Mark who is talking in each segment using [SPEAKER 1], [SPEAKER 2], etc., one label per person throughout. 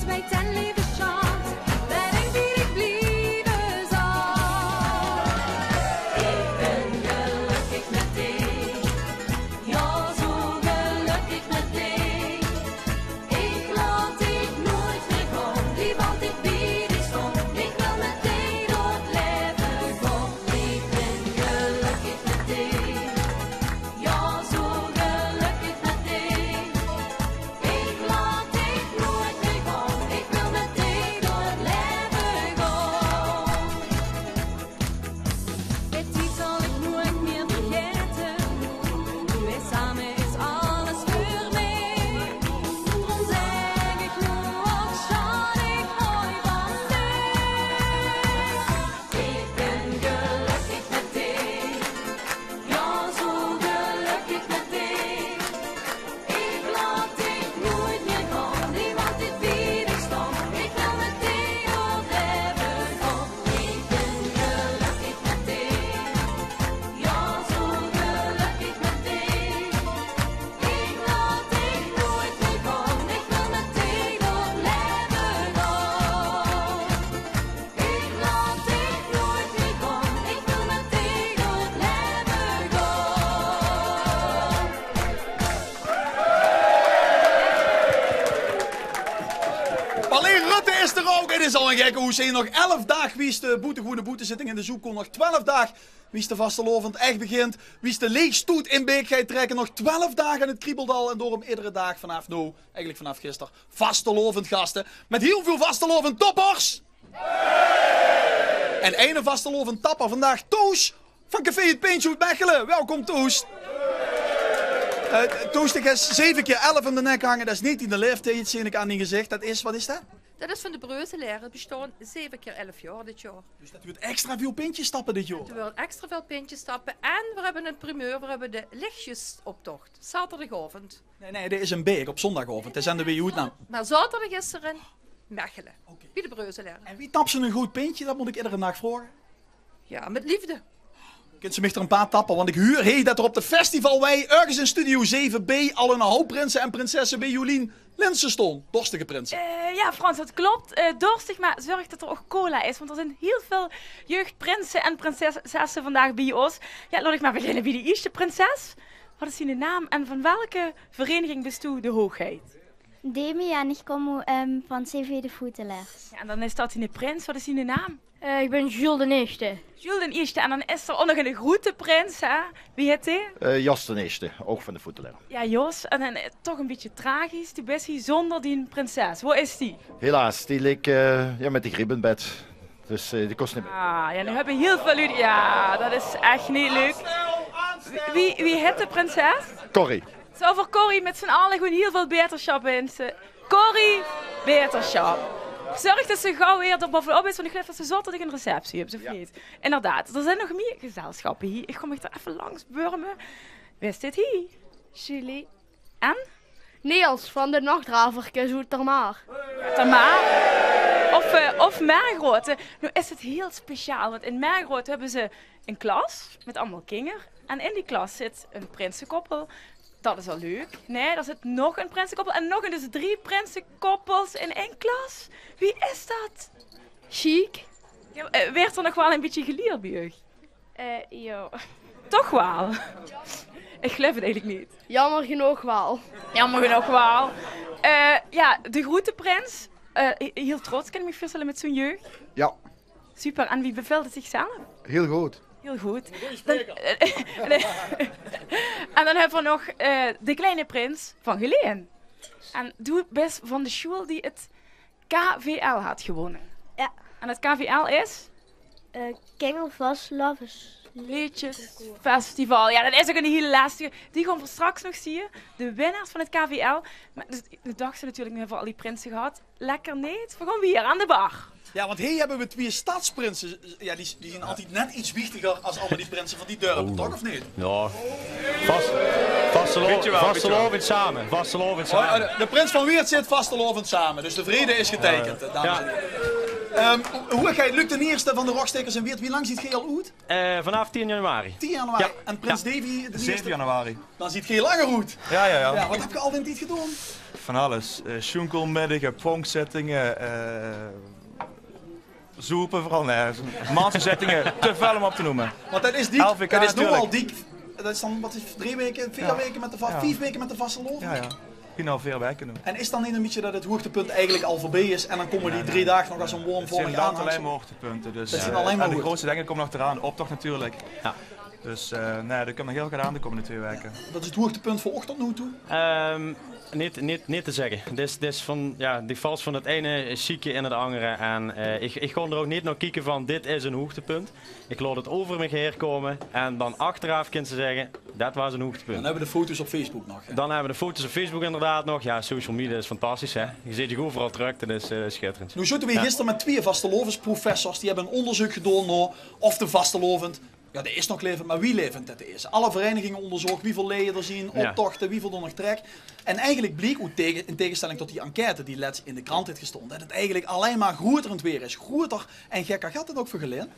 [SPEAKER 1] spreekt en lieve schat, ben ik wie ik blijven zal. Ik ben gelukkig met die, ja zo gelukkig met die. Ik laat ik nooit meer gaan, die want ik bij die stond. Ik wil met die door het leven gaan. Ik ben gelukkig met die, ja zo gelukkig met die. Ik laat ik nooit meer gaan, ik wil met die door het leven gaan. Dit zal ik nooit meer vergeten, wij samen is alles voor mij. Dan zeg ik nog, schat, ik hou van die. Ik ben gelukkig met die, ja zo gelukkig met die. Ik laat ik nooit meer gaan, die want ik bij die stond. Ik wil met die door het leven gaan. Ik ben gelukkig met die, ja zo gelukkig met die. Ik laat ik nooit meer gaan, ik wil met die door het leven gaan. Ik laat ik nooit meer gaan, ik wil met die door het leven gaan.
[SPEAKER 2] Alleen Rutte is er ook. Het is al een gekke hoezee. Nog 11 dagen. Wie is de boete boetezitting in de zoek komt. Nog 12 dagen. Wie is de vastelovend echt begint. Wie is de leegstoet in Beek gaat trekken. Nog 12 dagen in het Kriebaldal. En door hem iedere dag vanaf nu, eigenlijk vanaf gisteren, vastelovend gasten. Met heel veel vastelovend toppers. En ene vastelovend tapper vandaag. Toos van Café Het Peentje uit Mechelen. Welkom Toos. Toos, ik heb 7 keer 11 in de nek hangen. Dat is niet in de leeftijd, zie ik aan die gezicht. Dat is, wat is dat?
[SPEAKER 3] Dat is van de Breuzelaar. Het bestaan 7 keer 11 jaar dit jaar.
[SPEAKER 2] Dus dat wordt extra veel pintjes stappen dit jaar.
[SPEAKER 3] We willen extra veel pintjes stappen. En we hebben een primeur. We hebben de lichtjesoptocht. Zaterdagavond.
[SPEAKER 2] Nee, dit is een beek op zondagavond. Dat is aan de WU nou.
[SPEAKER 3] Maar zaterdag is er een Mechelen. Bij de Breuzelaar.
[SPEAKER 2] En wie tapt ze een goed pintje? Dat moet ik iedere dag vragen.
[SPEAKER 3] Ja, met liefde.
[SPEAKER 2] Kunt ze mij er een paar tappen? Want ik huur dat er op de festival wij ergens in Studio 7B al een hoop prinsen en prinsessen bij Jolien Linsen stond. Dorstige prinsen.
[SPEAKER 4] Ja, Frans, dat klopt. Dorstig, maar zorg dat er ook cola is. Want er zijn heel veel jeugdprinsen en prinsessen vandaag bij ons. Ja, laat ik maar beginnen bij de eerste prinses. Wat is die naam en van welke vereniging bestoe de hoogheid?
[SPEAKER 5] Demi en ik kom van CV de Voetelaars.
[SPEAKER 4] Ja, en dan is dat die prins. Wat is die naam?
[SPEAKER 5] Ik ben Jules de Eerste.
[SPEAKER 4] Jules den Eerste. En dan is er ook nog een grote prins, hè? Wie heet die?
[SPEAKER 6] Jos de Eerste, ook van de Voetelaar.
[SPEAKER 4] Ja, Jos. En dan toch een beetje tragisch. Die is hier zonder die prinses. Waar is die?
[SPEAKER 6] Helaas, die ligt met de griep in bed. Dus die kost niet meer.
[SPEAKER 4] Ah, ja, nu hebben heel veel jullie... Ja, dat is echt niet leuk. Wie heet de prinses?
[SPEAKER 6] Corrie.
[SPEAKER 4] Zo voor Corrie met z'n allen gewoon heel veel beterschap wensen. Corrie, beterschap. Zorg dat ze gauw weer er bovenop is, want ik geloof dat ze zaterdag een receptie heeft, of niet? Inderdaad, er zijn nog meer gezelschappen hier. Ik kom echt er even langs burmen. Wie is dit hier?
[SPEAKER 5] Julie.
[SPEAKER 4] En?
[SPEAKER 5] Niels van de Nachtdraverke Zoetermaar.
[SPEAKER 4] Tamar. Of Mergroot. Nu is het heel speciaal, want in Mergroot hebben ze een klas met allemaal kinderen. En in die klas zit een prinsenkoppel. Dat is al leuk. Nee, er zit nog een prinsenkoppel en nog een, dus 3 prinsenkoppels in 1 klas. Wie is dat?
[SPEAKER 5] Chic.
[SPEAKER 4] Ja, werd er nog wel een beetje geleerd bij u?
[SPEAKER 5] Ja.
[SPEAKER 4] Toch wel? Ik geloof het eigenlijk niet.
[SPEAKER 5] Jammer genoeg wel.
[SPEAKER 4] Jammer genoeg wel. Ja, de grote prins. Heel trots, kan ik me voorstellen met zo'n jeugd.
[SPEAKER 6] Ja,
[SPEAKER 4] Super. En wie beveelt het zichzelf?
[SPEAKER 6] heel goed.
[SPEAKER 4] Heel goed. En dan hebben we nog de kleine prins van Geleen. En doe best van de school die het KVL had gewonnen.
[SPEAKER 5] Ja.
[SPEAKER 4] En het KVL is?
[SPEAKER 5] Kengelvast Lovers.
[SPEAKER 4] Liedjesfestival. Ja, dat is ook een hele lastige. Die gaan we straks nog zien. De winnaars van het KVL. Maar dus, de dag ze natuurlijk nog voor al die prinsen gehad. Lekker niet. We gaan weer aan de bar.
[SPEAKER 2] Ja, want hier hebben we 2 stadsprinsen. Ja, die zijn altijd net iets wichtiger als allemaal die prinsen van die dorpen, toch of niet?
[SPEAKER 7] Ja, vastelovend samen. Vastelovend samen.
[SPEAKER 2] De prins van Weert zit vastelovend samen, dus de vrede is getekend, dames en heren. Hoe ga je, lukt de eerste van de rockstekers in Weert? Wie lang ziet je al uit?
[SPEAKER 7] Vanaf 10 januari.
[SPEAKER 2] 10 januari.
[SPEAKER 7] Ja.
[SPEAKER 2] En prins Davy, de
[SPEAKER 7] 7 januari.
[SPEAKER 2] Dan ziet je langer uit.
[SPEAKER 7] Ja.
[SPEAKER 2] Ja, wat heb je al in tijd gedaan?
[SPEAKER 8] van alles. Schoenkelmiddagen, pronkzittingen, zoepen vooral. Nee, mansenzittingen, te veel om op te noemen.
[SPEAKER 2] Want dat is dik.
[SPEAKER 8] LVK
[SPEAKER 2] Dat is nogal
[SPEAKER 8] natuurlijk.
[SPEAKER 2] dik. Dat is dan, wat is 3 weken, 4 weken met de 5 weken met de vaste lof?
[SPEAKER 8] Ja. Kunnen al 4 weken doen.
[SPEAKER 2] En is dan niet een beetje dat het hoogtepunt eigenlijk al voorbij is en dan komen die 3 dagen nog als een
[SPEAKER 8] Het
[SPEAKER 2] wormvormig
[SPEAKER 8] zijn
[SPEAKER 2] aan?
[SPEAKER 8] alleen maar hoogtepunten. Dus,
[SPEAKER 2] Dat zijn alleen maar
[SPEAKER 8] en de
[SPEAKER 2] goed.
[SPEAKER 8] grootste dingen komen nog eraan, de optocht natuurlijk.
[SPEAKER 7] Ja.
[SPEAKER 8] Dus nee, dat komt nog heel goed aan de komende 2 weken.
[SPEAKER 2] Wat is het hoogtepunt voor ochtend nu toe?
[SPEAKER 7] Niet te zeggen. Die valt van het ene chique in het andere. En ik kon er ook niet naar kijken van dit is een hoogtepunt. Ik laat het over me heen komen. En dan achteraf kunnen ze zeggen, dat was een hoogtepunt.
[SPEAKER 2] Dan hebben we de foto's op Facebook nog. Hè?
[SPEAKER 7] Dan hebben we de foto's op Facebook inderdaad nog. Ja, social media is fantastisch hè. Je ziet je overal terug, dat is schitterend.
[SPEAKER 2] Nu zitten we gisteren met 2 vastelovensprofessors. Die hebben een onderzoek gedaan naar of de vastelovend, ja, er is nog levend, maar wie levend het is. Alle verenigingen onderzocht, wie voor leden er zien, optochten, wie voor er nog trek. En eigenlijk bleek, in tegenstelling tot die enquête die let's in de krant heeft gestonden, dat het eigenlijk alleen maar groter weer is. Groter en gekker. Gaat het ook vergelijken?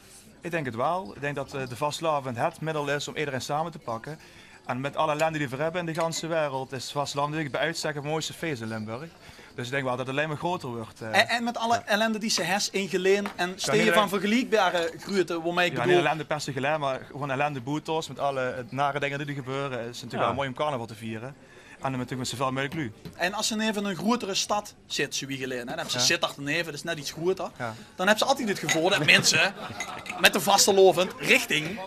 [SPEAKER 8] Ik denk het wel. Ik denk dat de vastelavond het middel is om iedereen samen te pakken. En met alle ellende die we hebben in de ganse wereld is vastelavond bij uitstek het mooiste feest in Limburg. Dus ik denk wel dat het alleen maar groter wordt.
[SPEAKER 2] En met alle ellende die ze has ingeleen en steden van vergelijkbare groeiten, waarmee ik
[SPEAKER 8] ja,
[SPEAKER 2] bedoel...
[SPEAKER 8] niet ellende per se gelijk, maar gewoon ellende boetos met alle nare dingen die er gebeuren. Het is natuurlijk wel mooi om carnaval te vieren. En dan natuurlijk met zoveel mogelijk lu.
[SPEAKER 2] En als ze even in een grotere stad zit, zo wie geleden, dan hebben ze Sittard neven, dat is net iets groter.
[SPEAKER 8] Ja.
[SPEAKER 2] Dan hebben ze altijd het gevoel dat mensen met de vastelovend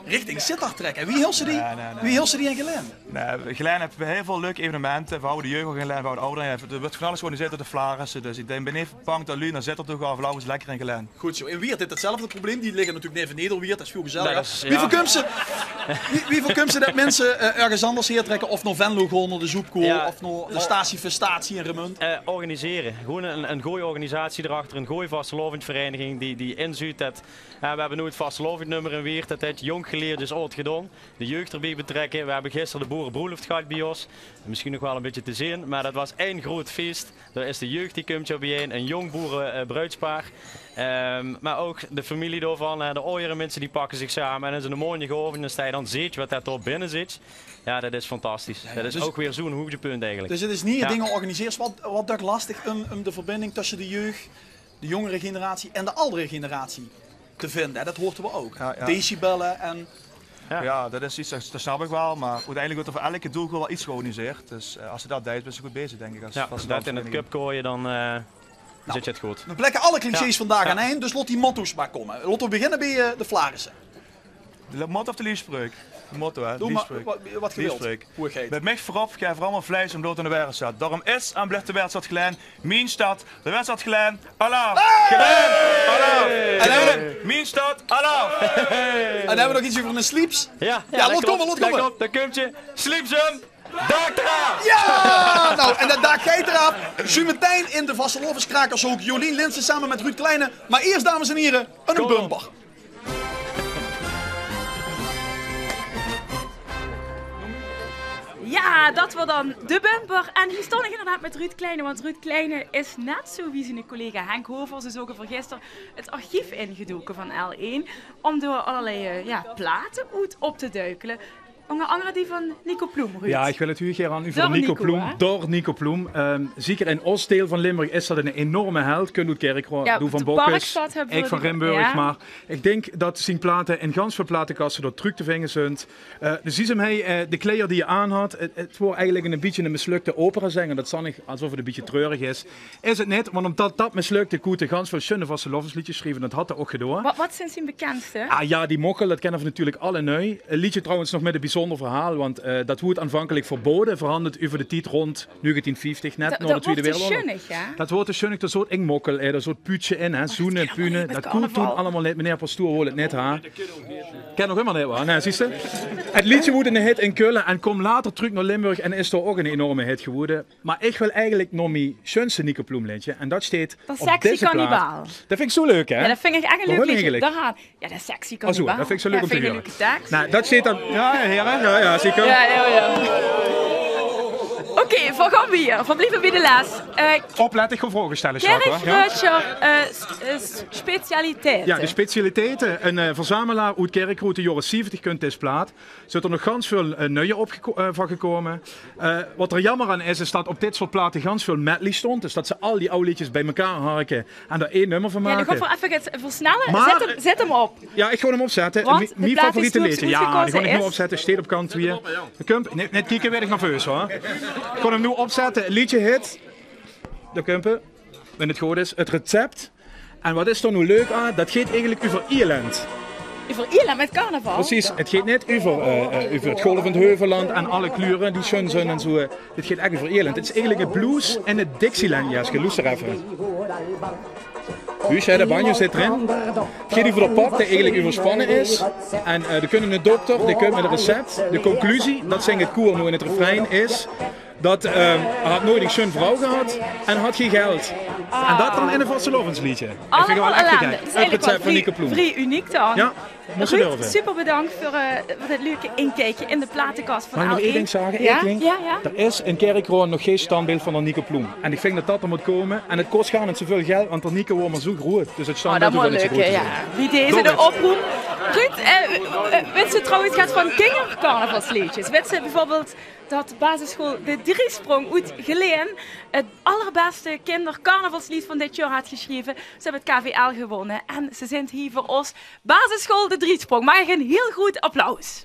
[SPEAKER 2] richting Sittard trekken. Wie hield ze die, Wie hield ze die in Geleen?
[SPEAKER 8] Nee, Geleen hebben we heel veel leuke evenementen. We houden de jeugd in Geleen, we houden ouderen. Er wordt van alles georganiseerd door de Flarissen. Dus ik ben even bang dat Lu naar Sittard toe gaat, voor is lekker in Geleen.
[SPEAKER 2] Goed zo. In Weert heeft hetzelfde probleem. Die liggen natuurlijk neven Nederweert, dat is veel gezelliger.
[SPEAKER 7] Nee, dat is,
[SPEAKER 2] Wie voorkomt ze dat mensen ergens anders hier trekken? Of naar Venlo gaan, naar de Zoepkool, of naar de statie in Remund?
[SPEAKER 7] Organiseren. Gewoon een goede organisatie erachter, een goede vastelovendvereniging die inziet dat... we hebben nu het vastelovendnummer in Weert, dat het jong geleerd is ooit gedaan. De jeugd erbij betrekken. We hebben gisteren de boerenbroeloft gehad bij ons. Misschien nog wel een beetje te zien, maar dat was één groot feest. Daar is de jeugd die komt bijeen, een jong boerenbruidspaar. Maar ook de familie daarvan, de oudere mensen die pakken zich samen. En dan is het een mooie gehoven en dan sta je dan ziet wat dat er binnen zit. Ja, dat is fantastisch. Dat is
[SPEAKER 2] dus,
[SPEAKER 7] ook weer zo'n hoogtepunt eigenlijk.
[SPEAKER 2] Dus het is niet dingen organiseren. Wat toch lastig om de verbinding tussen de jeugd, de jongere generatie en de oudere generatie te vinden. Dat hoorden we ook.
[SPEAKER 8] Ja.
[SPEAKER 2] Decibellen en...
[SPEAKER 8] Ja, dat is iets, dat snap ik wel, maar uiteindelijk wordt er voor elke doel wel iets georganiseerd. Dus als je dat deed, ben je goed bezig, denk ik.
[SPEAKER 7] Als dat in het cup gooien, dan zit je het goed.
[SPEAKER 2] Dan plekken alle clichés vandaag aan eind, dus laat die motto's maar komen. Laten we beginnen bij de Flarissen.
[SPEAKER 8] De motto of de liefspreuk? De motto, hè?
[SPEAKER 2] Doe maar wat je wilt.
[SPEAKER 8] Met mij voorop geef er allemaal vlees om dood in de wereld staat. Daarom is en blijft de wereld Geleen, mijn stad, de wereld Geleen, Allah! Geleen, Allah! Mijn stad, Allah!
[SPEAKER 2] En dan hebben we nog iets over een sleeps.
[SPEAKER 7] Ja,
[SPEAKER 2] laat komen.
[SPEAKER 7] Dan komt je, sleepsum, dak eraf!
[SPEAKER 2] Ja! Nou, en dat dak gaat eraf. Zometeen in de vastelovenskrakers ook Jolien Linsen samen met Ruud Kleine. Maar eerst, dames en heren, een bumper.
[SPEAKER 4] Ja, dat was dan de bumper. En hier stond ik inderdaad met Ruud Kleine, want Ruud Kleine is net zo wie zijn collega Henk Hovers is ook gisteren het archief ingedoken van L1 om door allerlei platen op te duikelen. Onder andere die van Nico Ploem, Ruud.
[SPEAKER 9] Ja, ik wil het u hier aan u voor Nico Ploem. Door Nico Ploem. Zeker in Oostdeel van Limburg is dat een enorme held. Kun je Kerkroo, doe van Bokkes, ik van Limburg. Ja. Maar ik denk dat zijn platen in gans veel platenkasten door terug te vinden zijn. Dus zie je de kleder die je aan had, het wordt eigenlijk een beetje een mislukte opera zingen. Dat zal niet alsof het een beetje treurig is. Is het niet, want omdat dat mislukte, koete gans veel schöne vastelovensliedjes schreven. Dat had hij ook gedaan.
[SPEAKER 4] Wat zijn zijn bekendste?
[SPEAKER 9] Ah ja, die mokkel, dat kennen we natuurlijk alle nu. Een liedje trouwens nog met een bijzonder verhaal, want dat wordt aanvankelijk verboden, verhandeld over de tijd rond 1950, net na de Tweede Wereldoorlog. Dat wordt te schunnig, dat soort ingmokkel, dat soort puutje in, zoenen, punen. Dat kon toen allemaal niet, meneer Pastoor wil het net ha. Ken nog helemaal niet waar, nee, zie je? Het liedje wordt een hit in Keulen en komt later terug naar Limburg en is er ook een enorme hit geworden. Maar ik wil eigenlijk nog mijn schönste Nico Ploem liedje en dat staat op deze plaat. Dat vind ik zo leuk, hè?
[SPEAKER 4] Ja, dat vind ik echt een leuk liedje. Ja, dat is sexy kannibaal.
[SPEAKER 9] Dat vind ik zo leuk om te
[SPEAKER 4] horen.
[SPEAKER 9] Nou, dat staat dan... Ja, heren. Ja, zeker.
[SPEAKER 4] Ja. Oké, we gaan weer. We blijven bij de les.
[SPEAKER 9] Opletten, ik ga vragen stellen, Jacques, hoor.
[SPEAKER 4] Specialiteiten.
[SPEAKER 9] Ja, de specialiteiten. Een verzamelaar uit Kerkroet de jaren 70 kunt deze plaat. Er zit er nog ganz veel nieuwe van gekomen. Wat er jammer aan is dat op dit soort platen ganz veel medley stond. Dus dat ze al die oude liedjes bij elkaar harken en er één nummer van maken.
[SPEAKER 4] Ja, ik ga even versnellen.
[SPEAKER 9] Maar,
[SPEAKER 4] zet hem op.
[SPEAKER 9] Ja, ik ga hem opzetten. Mijn favoriete liedje. Ja, die ga ik nu opzetten. Steed op kant 2. Net kijken, werd ik nerveus hoor. Ik ga hem nu opzetten. Liedje hit. De kumpen. En het goed is, het recept. En wat is er nu leuk aan? Dat gaat eigenlijk over Ierland.
[SPEAKER 4] Over Ierland met carnaval?
[SPEAKER 9] Precies, het gaat niet over het golvend heuvelland en alle kleuren die schön zijn en zo. Het gaat echt over Ierland. Het is eigenlijk een blues en het Dixieland, Jaske. Luister even. De banjo zit erin. Het gaat over de pap die eigenlijk overspannen is. En de kunnen een dokter, die komt met een recept. De conclusie, dat zingt het koor nu in het refrein, is dat hij had nooit een schöne vrouw gehad en had geen geld. En dat dan in een vastelovensliedje. Dat vind ik wel echt gek. Het recept van Nico Ploem.
[SPEAKER 4] Vrij uniek dan.
[SPEAKER 9] Ja, moest je durven.
[SPEAKER 4] Super bedankt voor het leuke inkijkje in de platenkast van
[SPEAKER 9] Mag ik nog één ding zeggen?
[SPEAKER 4] Ja? Ja.
[SPEAKER 9] Er is in Kerkroo nog geen standbeeld van de Nico Ploem. En ik vind dat dat er moet komen. En het kost gaan niet zoveel geld, want de Nico wordt maar zo groot. Dus het standbeeld
[SPEAKER 4] dat
[SPEAKER 9] hoeft
[SPEAKER 4] moet
[SPEAKER 9] niet zo groot
[SPEAKER 4] lukken,
[SPEAKER 9] te zijn.
[SPEAKER 4] Wie deze de oproep. Ruud, weet je trouwens gaat van kindercarnavalsliedjes? Weet ze bijvoorbeeld dat de basisschool de Driesprong uit Geleen het allerbeste kindercarnavalslied van dit jaar had geschreven. Ze hebben het KVL gewonnen en ze zijn hier voor ons basisschool de Driesprong. Mag ik een heel goed applaus.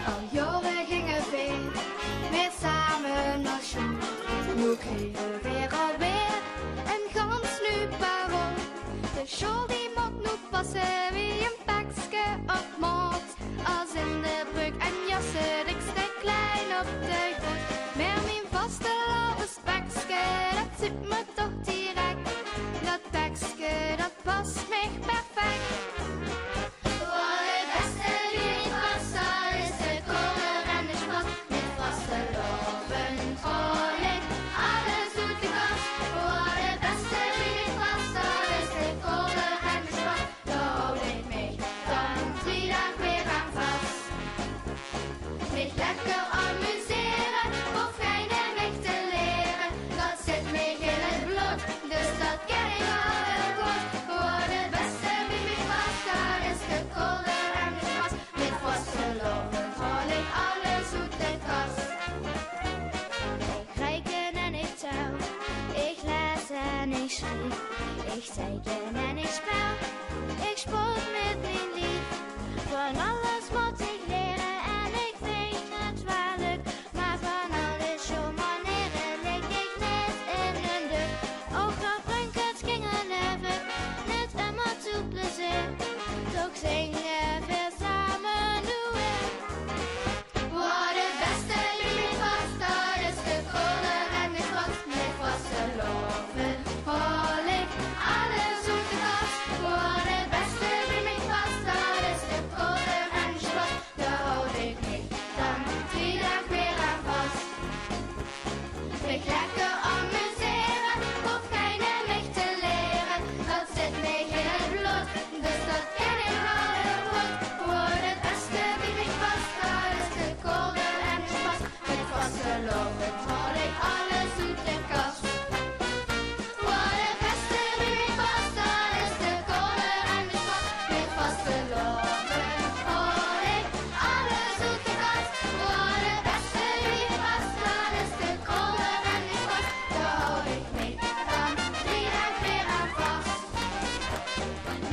[SPEAKER 1] Al jaren gingen we weer samen naar school. Nu kregen we weer alweer een gans nieuw parool. De school die moet nu passen wie een pakje op maat. Als in de broek en jassen, ik steek klein op de grond. Maar mijn vaste pakje, dat zit me toch direct. Dat pakje, dat past me perfect. Voor het beste die past, dat is de kolen en de sport. Met vaste loven, vrolijk, alles doet de kast. Voor het beste die past, dat is de kolen en de sport. Daar houd ik mij dan 3 dagen weer aan vast. Mich lekker amuseren, of geen en weg te leren. Dat zit mij in het bloed, dus dat ken ik al heel goed. Voor het beste wie mij past, dat is de kolder en de gras. Met vaste loven, vrolijk, alles uit de kast. Ik reken en ik tel, ik lees en ik schrijf. Ik teken en ik spel, ik sport met mijn lief. Van alles moet ik leren en ik vind het wel leuk. Maar van alle showmanieren lig ik net in een deur. Ook al brengt het gingen leven, net immer zu plezier. Toch zingen we samen nu weer. Voor het beste die mij past, dat is de kolen en de gras. Met vaste loven, vrolijk, alles uit de kast. Voor het beste die mij past, dat is de kolen en de gras. Daar houd ik mij dan 3 dagen weer aan vast. Mich lekker amuseren, of geen en weg te leren. Dat zit mij in het bloed, dus dat ken ik al heel goed. Voor het beste wie mij past, dat is de kolder en de spas. Met vaste loven, vrolijk, alles uit de kast. Voor het beste wie mij past, dat is de kolder en de spas. Met vaste loven, vrolijk, alles uit de kast. Voor het beste wie mij past, dat is de kolder en de spas. Daar hou ik mij dan 3 dagen weer aan vast.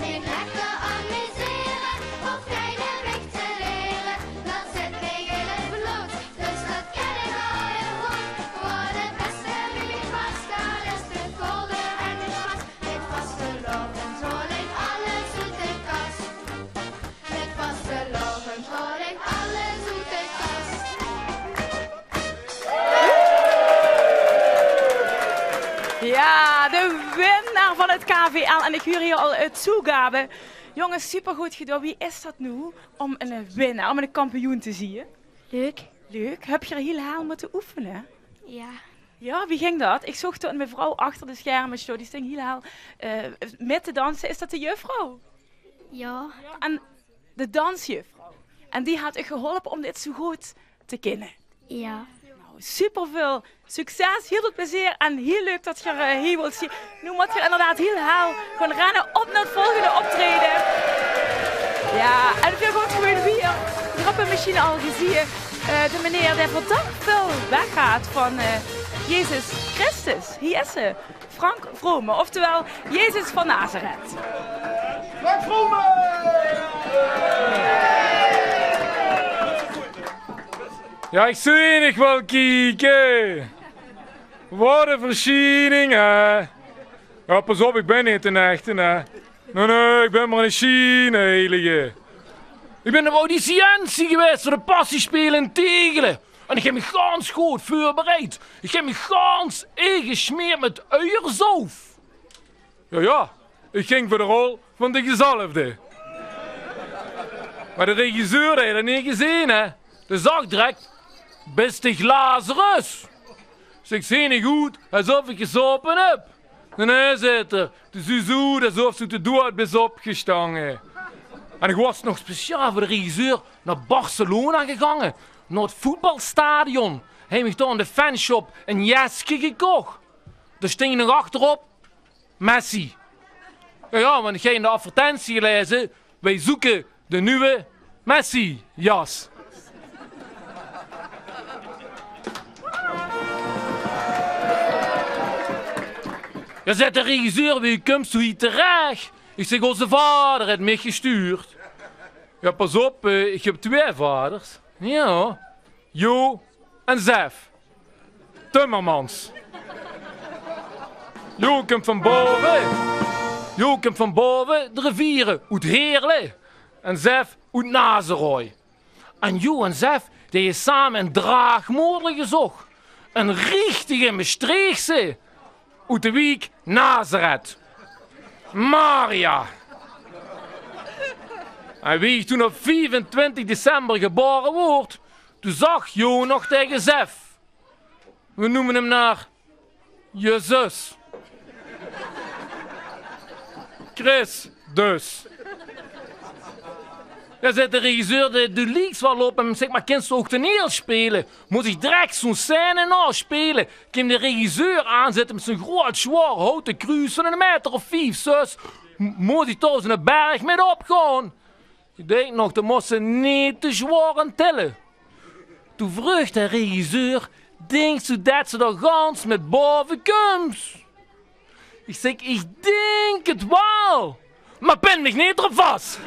[SPEAKER 1] Mich lekker amuseren, of geen en weg te leren. Dat zit mij in het bloed, dus dat ken ik al heel goed. Voor het beste wie mij past, dat is de kolder en de spas. Met vaste loven, vrolijk, alles uit de kast. Met vaste loven, vrolijk, alles uit de kast.
[SPEAKER 4] Ja, de winnaar van het KVL. En ik huur hier al uit toegabe. Jongens, supergoed gedaan. Wie is dat nu om een winnaar, om een kampioen te zien?
[SPEAKER 5] Leuk.
[SPEAKER 4] Leuk. Heb je er heel heel moeten oefenen?
[SPEAKER 5] Ja.
[SPEAKER 4] Ja, wie ging dat? Ik zag toen een mevrouw achter de schermen staan, die sting heel met te dansen. Is dat de juffrouw?
[SPEAKER 5] Ja.
[SPEAKER 4] En de dansjuffrouw. En die had u geholpen om dit zo goed te kennen.
[SPEAKER 5] Ja.
[SPEAKER 4] Nou, super veel succes, heel veel plezier en heel leuk dat je hier wilt zien. Nu moet je inderdaad heel gaan rennen op naar het volgende optreden. Ja, en we gaan gewoon weer. De rappenmachine al gezien. De meneer die verdacht veel weggaat van Jezus Christus. Hier is ze. Frank Vrome, oftewel Jezus van Nazareth.
[SPEAKER 2] Frank Vrome!
[SPEAKER 10] Ja, ik zie enig wel kijken. Wat een verschijning, hè. Ja, pas op, ik ben niet een echte, hè. Nee, ik ben maar een schijnheilige. Ik ben op audiëntie geweest voor de passiespelen in Tegelen. En ik heb me gans goed voorbereid. Ik heb me gans ingesmeerd met uierzoof. Ja, ik ging voor de rol van de gezalfde. Maar de regisseur heeft dat niet gezien, hè. De zag direct, beste Lazarus. Dus ik zie niet goed, alsof ik gesopen heb. En hij zit er, de zo alsof ze te dood is opgestangen. En ik was nog speciaal voor de regisseur naar Barcelona gegaan. Naar het voetbalstadion. Hij heeft daar in de fanshop een jasje gekocht. Daar stond nog achterop Messi. Ja, want ik ga in de advertentie lezen. Wij zoeken de nieuwe Messi-jas. Je zet de regisseur, wie komt zo hier terecht? Ik zeg, onze vader heeft mij gestuurd. Ja, pas op, ik heb 2 vaders. Ja, Jo en Zef. Timmermans. Jo komt van boven. Jo komt van boven de rivieren, uit Heerlen. En Zef uit Nazerooi. En Jo en Zef, die is samen een draagmoorder gezocht. Een richtige Maastrichtse. Uit de wijk Nazareth. Maria. En wie toen op 24 december geboren wordt, toen zag Jo nog tegen Zef. We noemen hem naar Jezus. Chris dus. Daar zit de regisseur de leaks wel op en zegt, maar kind ze ook toneel spelen? Moet ik direct zo'n scène naspelen? Kan de regisseur aanzetten met zijn groot zwaar houten kruis van 1,5 meter of 5, zus? Moet hij toch een berg met opgaan? Ik denk nog, dat moest ze niet te zwaar aan tillen. Toen vroeg de regisseur, denkt ze dat ze er gans met boven komt? Ik zeg, ik denk het wel, maar pin me niet erop vast.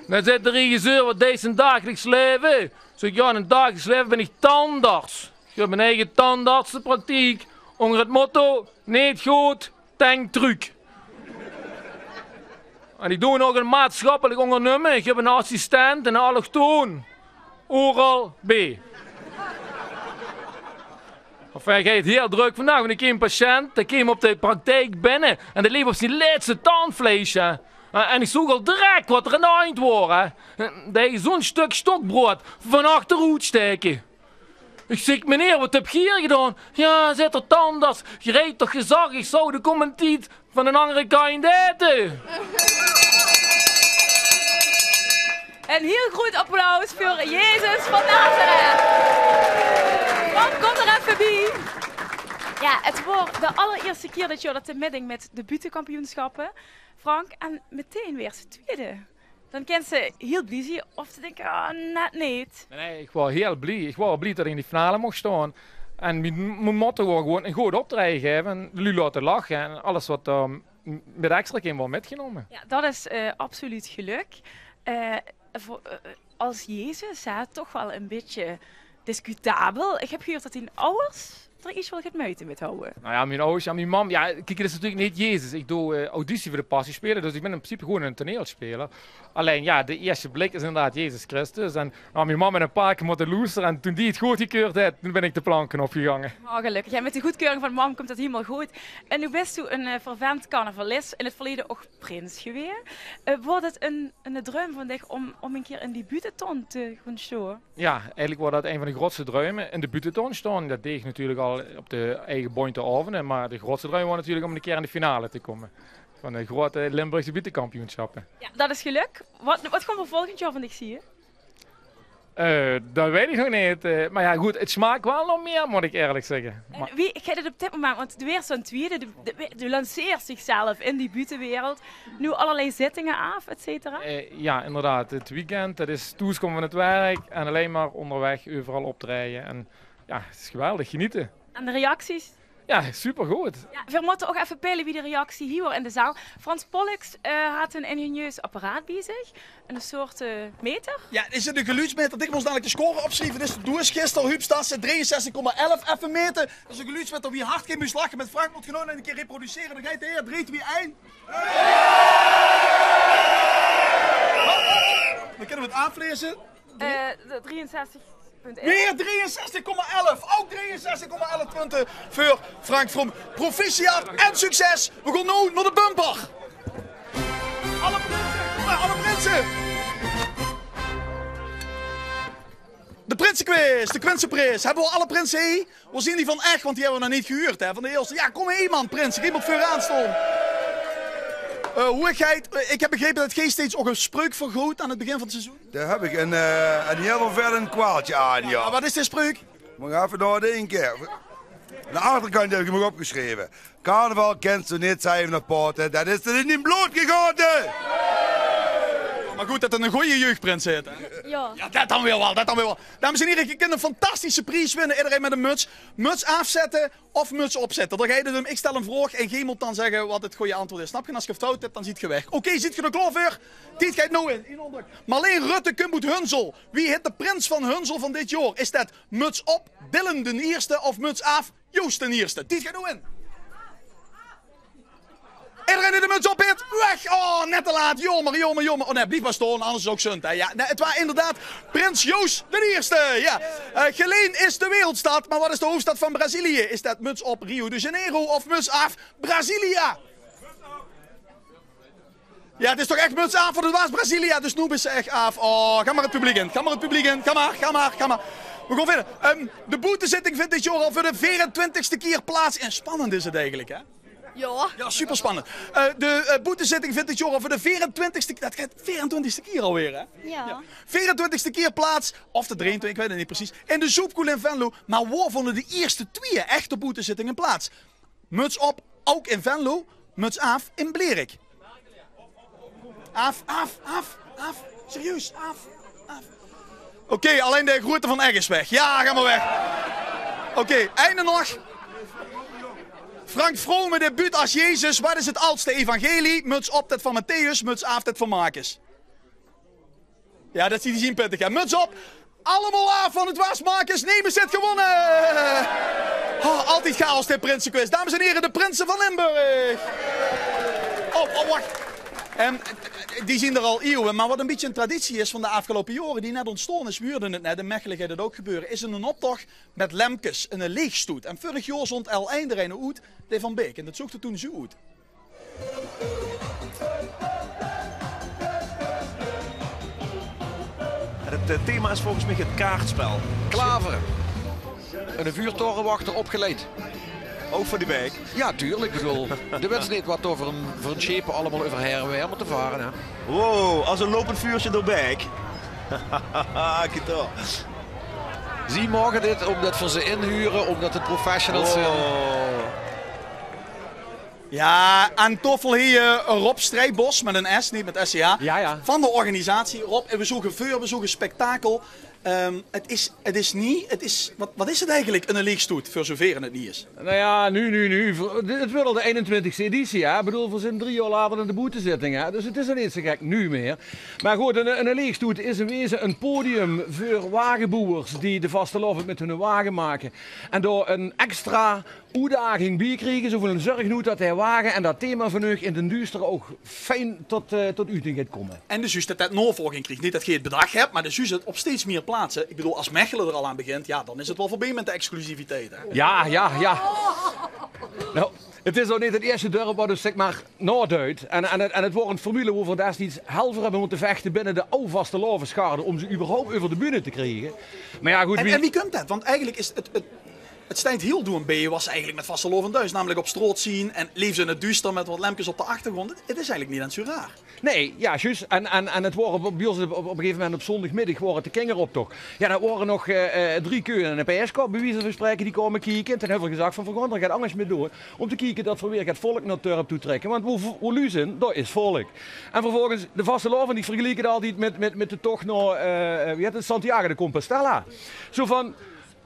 [SPEAKER 10] Dan zegt de regisseur, wat deed zijn dagelijks leven? Zeg, ja, in het dagelijks leven ben ik tandarts. Ik heb mijn eigen tandartsenpraktijk. Onder het motto, niet goed, tank truc. En ik doe nog een maatschappelijk ondernemen. Ik heb een assistent en een allochtoon. Oral B. Enfin, hij gaat heel druk vandaag, want ik heb een patiënt, die kwam op de praktijk binnen en die liep op zijn laatste tandvleesje. En ik zoek al direct wat er aan de eind was. Die heeft zo'n stuk stokbrood van achteruit steken. Ik zeg, meneer, wat heb je hier gedaan? Ja, zet er tandarts. Je reed toch gezag, ik zou de commentiet van een andere kind eten.
[SPEAKER 4] Een heel groot applaus voor Jezus van Nazareth. Frank, kom er even bij. Ja, het wordt de allereerste keer dat je dat te medding met de buitenkampioenschappen. Frank, en meteen weer zijn tweede. Dan kent ze heel blij zijn of ze denken, oh, net niet.
[SPEAKER 10] Nee, ik was heel blij. Ik was blij dat ik in die finale mocht staan. En mijn motto was gewoon een goed optreden geven en jullie laten lachen. En alles wat met extra kind wordt metgenomen.
[SPEAKER 4] Ja, dat is absoluut geluk. Als Jezus, toch wel een beetje discutabel. Ik heb gehoord dat hij ouders er iets wil gaat muiten met houden?
[SPEAKER 10] Nou ja, mijn ouders en mijn mam, ja, kijk, dat is natuurlijk niet Jezus. Ik doe auditie voor de passie spelen, dus ik ben in principe gewoon een toneelspeler. Alleen ja, de eerste blik is inderdaad Jezus Christus. En nou, mijn mam en een paar keer moeten loesteren en toen die het goedgekeurd had, toen ben ik de planken opgegangen.
[SPEAKER 4] Oh, gelukkig. Ja, met de goedkeuring van mam komt dat helemaal goed. En nu bent u een vervent carnavalist, in het verleden ook prins geweest. Wordt het een droom van dich om een keer in die buitenton te gaan staan?
[SPEAKER 10] Ja, eigenlijk wordt dat een van de grootste dromen. In de buitenton staan, dat deed ik natuurlijk al op de eigen Bointe-Avenen. Maar de grootste droom was natuurlijk om een keer in de finale te komen. Van de grote Limburgse buitenkampioenschappen.
[SPEAKER 4] Ja, dat is geluk. Wat komt er volgend jaar van dich zien?
[SPEAKER 10] Dat weet ik nog niet. Maar ja, goed, het smaakt wel nog meer, moet ik eerlijk zeggen.
[SPEAKER 4] En wie gaat het op dit moment? Want de weer zo'n tweede, de lanceert zichzelf in die buitenwereld. Nu allerlei zittingen af, et cetera.
[SPEAKER 10] Ja, inderdaad. Het weekend, dat is toekomst van het werk en alleen maar onderweg overal optreden. En ja, het is geweldig, genieten.
[SPEAKER 4] En de reacties?
[SPEAKER 10] Ja, supergoed.
[SPEAKER 4] Ja, we moeten ook even peilen wie de reactie hier in de zaal. Frans Pollux had een ingenieus apparaat bij zich. Een soort meter.
[SPEAKER 2] Ja, is het een geluidsmeter? Ik moest dadelijk de score opschrijven. Dus doe eens gisteren, Huub Stassen, 63,11 even meten. Dat is een geluidsmeter wie hard geen moest lachen. Met Frank moet genomen en een keer reproduceren. Dan ga je het heer, 3, 2, 1. Dan kunnen we het aanvlezen.
[SPEAKER 4] 63.
[SPEAKER 2] Weer 63,11. Ook 63,11 punten voor Frank Vroom. Proficiat en succes. We gaan nu naar de bumper. Alle prinsen, kom maar, alle prinsen. De Prinsenquiz, de Prinsenprijs. Hebben we alle prinsen hier? We zien die van echt, want die hebben we nog niet gehuurd. Hè? Van de eerste. Ja, kom hier man, prins. Iemand voor aanstaan. Hoe ik heb begrepen dat G steeds ook een spreuk vergroot aan het begin van het seizoen.
[SPEAKER 11] Daar heb ik een heel vervelend kwaaltje aan, ja.
[SPEAKER 2] Wat is de spreuk?
[SPEAKER 11] Maar ga even door de één keer. Aan de achterkant heb ik hem ook opgeschreven. Carnaval kent ze niet, zei naar poten. Dat is er in die bloed gegoten.
[SPEAKER 2] Maar goed dat het een goede jeugdprins is.
[SPEAKER 5] Ja.
[SPEAKER 2] Ja, dat dan weer wel, dat dan weer wel. Dames en heren, je kunt een fantastische prijs winnen. Iedereen met een muts. Muts afzetten of muts opzetten. Dan ga je hem. Ik stel een vraag en geen moet dan zeggen wat het goede antwoord is. Snap je? En als je het fout hebt, dan ziet je weg. Oké, ziet je de kloof weer? Dit gaat nou in. Marleen Rutte Kumboet Hunsel. Wie is de prins van Hunsel van dit jaar? Is dat muts op, Willem de Eerste of muts af, Joost de Eerste? Dit gaat nou in. Iedereen die de muts op heeft, weg! Oh, net te laat. Jammer. Oh nee, blijf maar staan, anders is het ook zund. Hè. Ja, nee, het was inderdaad prins Joost de Eerste. Ja. Geleen is de wereldstad, maar wat is de hoofdstad van Brazilië? Is dat muts op Rio de Janeiro of muts af Brasilia? Ja, het is toch echt muts af, want het was Brasilia, dus nu is ze echt af. Oh, ga maar het publiek in. Ga maar. We gaan verder. De boetezitting vindt dit jaar al voor de 24ste keer plaats. En spannend is het eigenlijk, hè? Ja, super spannend. De boetezitting vindt dit jaar al voor de 24ste... Dat gaat 24ste keer alweer, hè?
[SPEAKER 5] Ja.
[SPEAKER 2] 24ste keer plaats, of de 23, ik weet het niet precies, in de Zoepkoel in Venlo. Maar waar vonden de eerste twee echte boetezittingen plaats? Muts op, ook in Venlo. Muts af in Blerik. Af. Serieus, af. Oké, alleen de groente van Egg is weg. Ja, ga maar weg. Oké, einde nog. Frank Vrome debuut als Jezus. Wat is het oudste evangelie? Muts op, dat van Matthäus. Muts af, dat van Marcus. Ja, dat zie je zien pittig. Ja. Muts op. Allemaal af van het was Marcus. Nemen zit gewonnen. Oh, altijd chaos dit Prinsenquiz. Dames en heren, de Prinsen van Limburg. Oh, wacht. Die zien er al eeuwen, maar wat een beetje een traditie is van de afgelopen jaren, die net ontstaan is, we huurden het net, in Mechelen gaat het ook gebeuren, is een optocht met lemkes, een leegstoet. En vorig jaar zond El Einderijnen uit, de Van Beek, en dat zocht er toen zo uit.
[SPEAKER 12] Het thema is volgens mij het kaartspel.
[SPEAKER 13] Klaver. Een vuurtorenwachter opgeleid.
[SPEAKER 12] Ook voor die wijk?
[SPEAKER 13] Ja, tuurlijk. Ik bedoel, de wens niet wat over een schepen allemaal over her en weer moeten varen. Hè.
[SPEAKER 12] Wow, als een lopend vuurtje door Bijk. Kijk toch.
[SPEAKER 13] Zie morgen dit, omdat we ze inhuren, omdat het professionals zijn.
[SPEAKER 2] Ja, aan toffel hier Rob Strijdbos met een S, niet met SCH.
[SPEAKER 14] Ja.
[SPEAKER 2] Van de organisatie. Rob, en we zoeken vuur, we zoeken spektakel. Het is niet... Wat is het eigenlijk, een leegstoet, voor zover het niet is?
[SPEAKER 14] Nou ja, nu. Het wordt al de 21e editie, hè. Ik bedoel, we zijn 3 jaar later dan de boetezitting, hè. Dus het is er niet zo gek nu meer. Maar goed, een leegstoet is in wezen een podium voor wagenboers die de vastelovend met hun wagen maken. En door een extra uitdaging bijkrijgen, zoveel een zorg nu dat hij wagen en dat thema van u in den duister ook fijn tot uiting gaat komen.
[SPEAKER 2] En dus dat het navolging krijgt. Niet dat je het bedrag hebt, maar dus het op steeds meer plaatsen. Ik bedoel, als Mechelen er al aan begint, ja, dan is het wel voorbij met de exclusiviteit. Hè?
[SPEAKER 14] Ja. Nou, het is ook niet het eerste dorp waar dus zeg maar Noorduit. En het wordt een formule waar we destijds helver hebben moeten vechten binnen de oude vastelovenschade om ze überhaupt over de bühne te krijgen. Maar ja, goed.
[SPEAKER 2] En wie komt dat? Want eigenlijk is het stijnt heel doen bij was eigenlijk met vastelovend thuis. Namelijk op stroot zien en leven in het duister met wat lampjes op de achtergrond. Het is eigenlijk niet eens zo raar.
[SPEAKER 14] Nee, ja, juist. En het waren bij ons op een gegeven moment op zondagmiddag waren de kingeroptocht. Ja, er waren nog 3 keuren en een PS-kop bij wijze van spreken die komen kijken. En toen hebben we gezegd van vergaan, er gaat anders mee door. Om te kijken dat we weer het volk naar het dorp toe trekken. Want hoe luizen, dat is volk. En vervolgens, de vastelovend, die vergelijken het altijd met de tocht naar Santiago de Compostela. Zo van,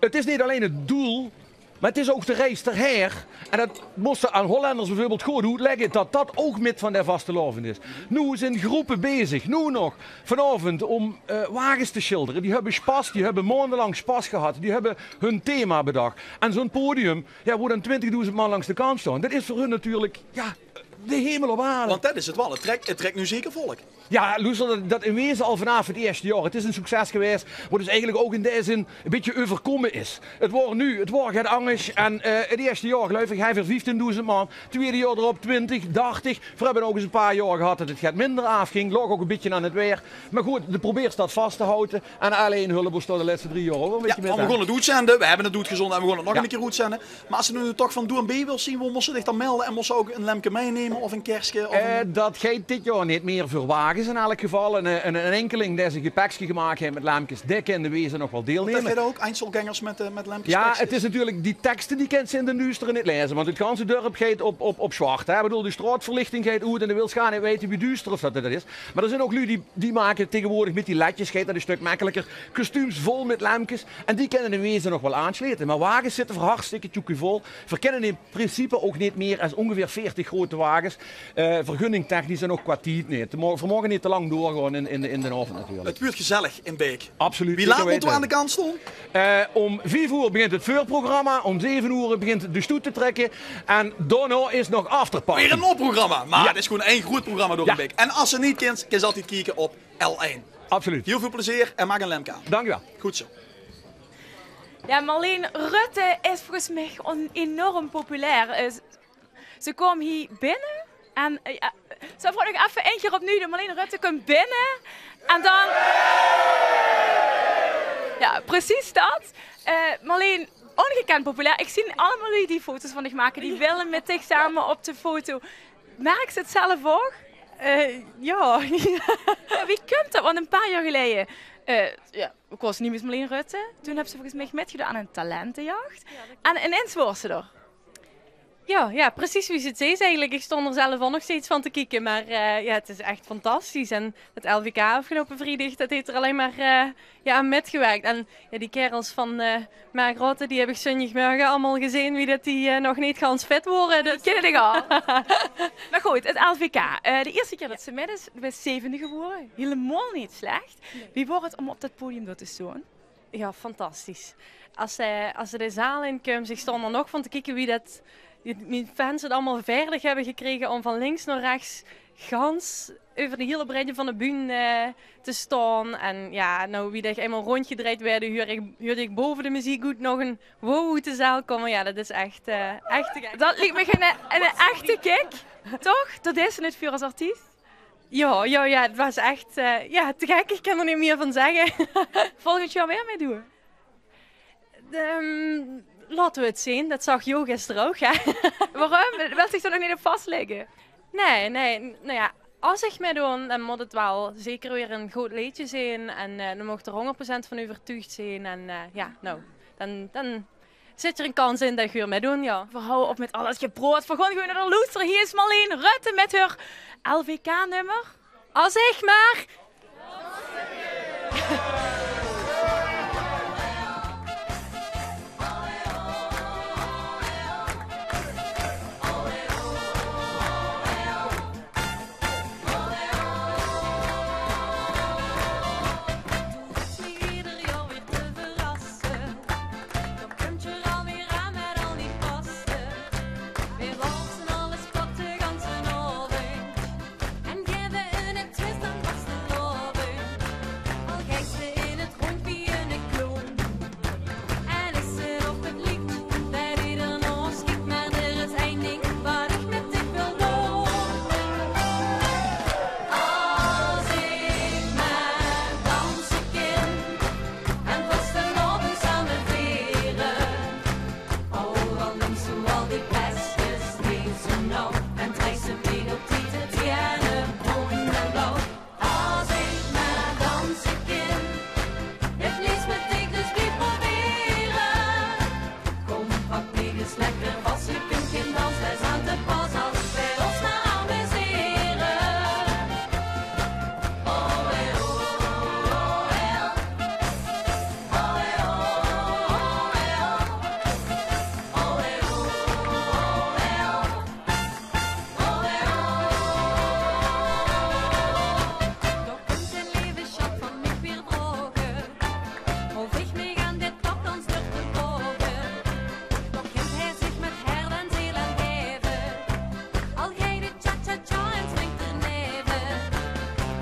[SPEAKER 14] het is niet alleen het doel, maar het is ook de reis erheen. En dat moesten aan Hollanders bijvoorbeeld goed uitleggen dat dat ook met van de vastelovend is. Nu zijn groepen bezig, nu nog, vanavond om wagens te schilderen. Die hebben spas, die hebben maandenlang spas gehad. Die hebben hun thema bedacht. En zo'n podium, ja, waar dan 20.000 man langs de kant staan. Dat is voor hun natuurlijk, ja, de hemel op aarde.
[SPEAKER 2] Want dat is het wel, het trekt nu zeker volk.
[SPEAKER 14] Ja, luister, dat in wezen al vanaf het eerste jaar. Het is een succes geweest, wat dus eigenlijk ook in deze zin een beetje overkomen is. Het wordt gaat anders en het eerste jaar geloof ik hij voor 15.000 man. Tweede jaar erop 20, 30. We hebben ook eens een paar jaar gehad dat het gaat minder afging. Lag ook een beetje aan het weer. Maar goed, de probeert dat vast te houden. En alleen hulp was de laatste 3 jaar ook een beetje
[SPEAKER 2] we begonnen het uitzenden, we hebben het uitgezonden en we gaan het nog een keer uitzenden. Maar als ze nu toch van Doe B wil zien, we moesten zich dan melden en moesten ook een lemke meenemen of een kerstje? Of
[SPEAKER 14] dat gaat dit jaar niet meer voor wagens in elk geval. Een enkeling die zijn gepakje gemaakt heeft met lampjes, die kan de wezen nog wel deelnemen.
[SPEAKER 2] Dat ook Einzelgangers met lampjes?
[SPEAKER 14] Ja, het is natuurlijk die teksten die kent ze in de duister niet lezen. Want het ganse dorp gaat op zwart. Hè. Ik bedoel, de straatverlichting gaat uit en de wil gaan niet weten wie duister of dat is. Maar er zijn ook lui die maken tegenwoordig met die ledjes, gaat dat een stuk makkelijker. Kostuums vol met lampjes. En die kunnen de wezen nog wel aansluiten. Maar wagens zitten voor hartstikke tjoekie vol. Verkennen in principe ook niet meer als ongeveer 40 grote wagens. Vergunningtechnisch en ook qua tijd niet. We mogen niet te lang doorgaan in de avond natuurlijk.
[SPEAKER 2] Het wordt gezellig in Beek.
[SPEAKER 14] Absoluut.
[SPEAKER 2] Wie laat moeten we aan de kant staan?
[SPEAKER 14] Om 5 uur begint het voorprogramma. Om 7 uur begint de stoet te trekken. En daarna is nog afterparty.
[SPEAKER 2] Weer een opprogramma. Maar het is gewoon één goed programma door een Beek. En als ze niet kent, kun je altijd kijken op L1.
[SPEAKER 14] Absoluut.
[SPEAKER 2] Heel veel plezier en maak een lemka.
[SPEAKER 14] Dank u wel.
[SPEAKER 2] Goed zo.
[SPEAKER 4] Ja, Marleen Rutte is volgens mij enorm populair. Ze kwam hier binnen en zo vroeg ik even één keer opnieuw. Marleen Rutte komt binnen en dan... Ja, precies dat. Marleen, ongekend populair. Ik zie allemaal die foto's van zich maken. Die willen met zich samen op de foto. Merk ze het zelf ook? Ja. Wie komt dat? Want een paar jaar geleden... ik was niet met Marleen Rutte. Toen heb ze volgens mij meegedaan aan een talentenjacht. En ineens was ze er.
[SPEAKER 15] Ja, precies wie ze het zei eigenlijk. Ik stond er zelf al nog steeds van te kijken. Maar het is echt fantastisch. En het LVK afgelopen vrijdag, dat heeft er alleen maar aan metgewerkt. En die kerels van Mark Rutte, die heb ik zondagmorgen allemaal gezien wie dat die nog niet gans fit worden.
[SPEAKER 4] Dat ken ik al. Maar goed, het LVK. De eerste keer dat ze met is, was 7e geworden. Helemaal niet slecht. Nee. Wie wordt het om op dat podium door te staan?
[SPEAKER 15] Ja, fantastisch. Als ze de zaal in komen, ik stond er nog van te kijken wie dat... Mijn fans het allemaal veilig hebben gekregen om van links naar rechts gans over de hele breedte van de bühne te staan. En ja, nou wie dat eenmaal rondgedraaid werd, huurde ik boven de muziek goed nog een wow te zaal komen. Ja, dat is echt te gek.
[SPEAKER 4] Dat lijkt me een echte kick, toch? Dat is het voor als artiest.
[SPEAKER 15] Ja, het was echt te gek. Ik kan er niet meer van zeggen.
[SPEAKER 4] Volgend jaar weer meedoen?
[SPEAKER 15] Laten we het zien. Dat zag Jo gisteren ook, hè.
[SPEAKER 4] Waarom? Wil zich er nog niet op vastleggen?
[SPEAKER 15] Nee. Nou ja, als ik meedoe, dan moet het wel zeker weer een groot liedje zijn. En dan mocht er 100% van overtuigd zijn. En dan zit er een kans in dat je weer meedoen, ja.
[SPEAKER 4] We houden op met al dat gebrood. We gaan gewoon naar de loester. Hier is Marleen Rutte met haar LVK-nummer.
[SPEAKER 15] Als ik maar...
[SPEAKER 1] Pestes niet zo nauw. En Trijse mee op die te tienen, groen en blauw. Als ik maar dansen kan, het liefst met ik dus niet proberen. Kom, pak niet eens lekker als ik een kind dans. Wij zijn te pas als wij ons naar amuseren. Oh, eh, oh, oh, eh. Oh, eh, oh, oh, eh. Oh, eh, oh, oh, eh. Oh, eh, oh. Doch kunt zijn leven schat van mij weer drogen. Of ik mij aan dit tapdans durf te drogen. Doch kent hij zich met herd en ziel en leven. Al gij de cha-cha-cha en springt er neven.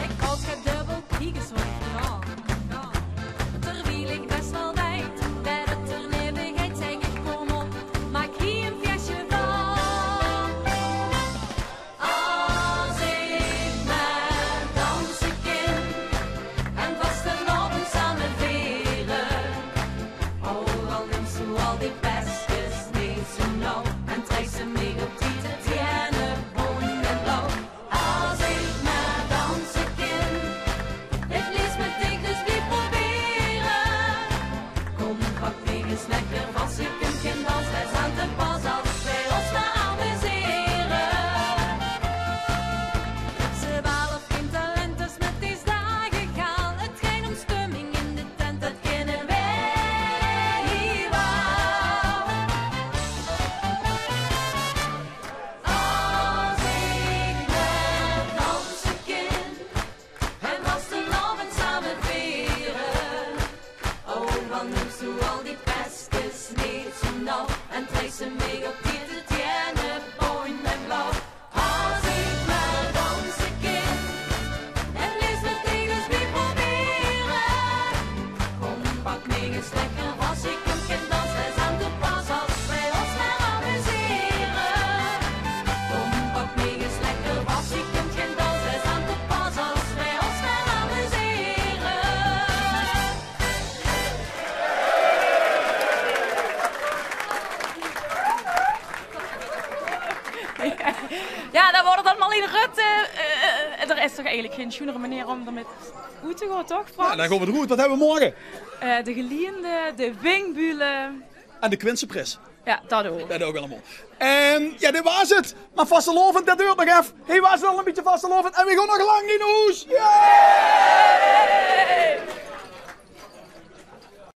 [SPEAKER 1] Ik als gij dubbel kiekers wordt gedaan. Terwijl ik best wel weet dat het er nevenheid zeg ik kom op. Maak hier een feestje van. Als ik maar dansen kan en vastelavond samen vieren. Oh, al neemt ze al die pestjes niet zo nauw. En trekt ze mee op die te tienen, groen en blauw. Als ik maar dansen kan, het liefst met ik dus niet proberen. Kom, pak mee eens lekker vast, je kunt geen dans. Wij zijn te pas als wij ons naar amuseren. Ze wel of geen talent, dus met deze dagen gaan. Het geen om stemming in de tent, dat kennen wij wel. Als ik maar dansen kan en vastelavond samen vieren. Oh, wat noemt ze al die pestjes niet zo nauw. En trekt ze mee op die te tienen, groen en blauw. Als ik maar dansen kan, het liefst met tegels weer proberen. Kom, pak mee eens lekker vast, ik kunt geen dans. Wij zijn te pas als wij ons maar amuseren. Kom, pak mee eens lekker vast, ik kunt geen dans. Wij zijn te pas als wij ons maar amuseren.
[SPEAKER 4] Ja, dan wordt het allemaal in Rutte. Er is toch eigenlijk geen schoenere manier om ermee goed te gaan, toch, Frans?
[SPEAKER 2] Ja, dan gaan we het goed. Wat hebben we morgen?
[SPEAKER 4] De geliende, de wingbulen.
[SPEAKER 2] En de Quincepres.
[SPEAKER 4] Ja, dat ook.
[SPEAKER 2] Dat ook allemaal. En ja, dit was het. Maar vastelovend, dat duurt nog even. Hey, was het al een beetje vastelovend? En we gaan nog lang niet naar huis. Yay!